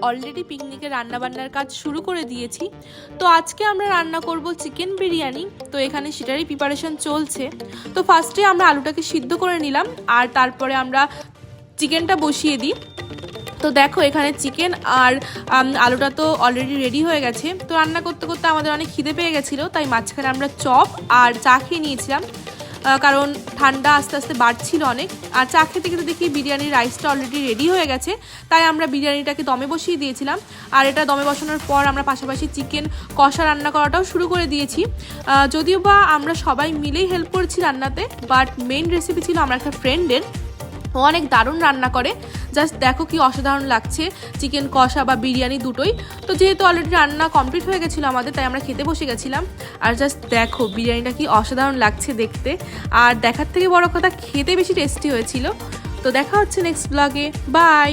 Already পিকনিকে রান্নাবান্নার কাজ শুরু করে দিয়েছি। তো আজকে আমরা রান্না করব চিকেন বিরিয়ানি। তো এখানে সেটারই প্রিপারেশন চলছে। তো ফার্স্টে আমরা আলুটাকে সিদ্ধ করে নিলাম আর তারপরে আমরা চিকেনটা বসিয়ে দিই। তো দেখো এখানে চিকেন আর আলুটা তো অলরেডি রেডি হয়ে গেছে। তো রান্না করতে করতে আমাদের অনেক খিদে পেয়ে গেছিলো, তাই মাঝখানে আমরা চপ আর চা খেয়ে নিয়েছিলাম, কারণ ঠান্ডা আস্তে আস্তে বাড়ছিল অনেক। আর চা খেতে খেতে দেখি বিরিয়ানির রাইসটা অলরেডি রেডি হয়ে গেছে, তাই আমরা বিরিয়ানিটাকে দমে বসিয়ে দিয়েছিলাম। আর এটা দমে বসানোর পর আমরা পাশাপাশি চিকেন কষা রান্না করাটাও শুরু করে দিয়েছি। যদিও বা আমরা সবাই মিলেই হেল্প করেছি রান্নাতে, বাট মেইন রেসিপি ছিল আমার একটা ফ্রেন্ডের। ও অনেক দারুণ রান্না করে, জাস্ট দেখো কি অসাধারণ লাগছে চিকেন কষা বা বিরিয়ানি দুটোই। তো যেহেতু অলরেডি রান্না কমপ্লিট হয়ে গেছিলো আমাদের, তাই আমরা খেতে বসে গেছিলাম। আর জাস্ট দেখো বিরিয়ানিটা কি অসাধারণ লাগছে দেখতে, আর দেখার থেকে বড় কথা খেতে বেশি টেস্টি হয়েছিল। তো দেখা হচ্ছে নেক্সট ব্লগে, বাই।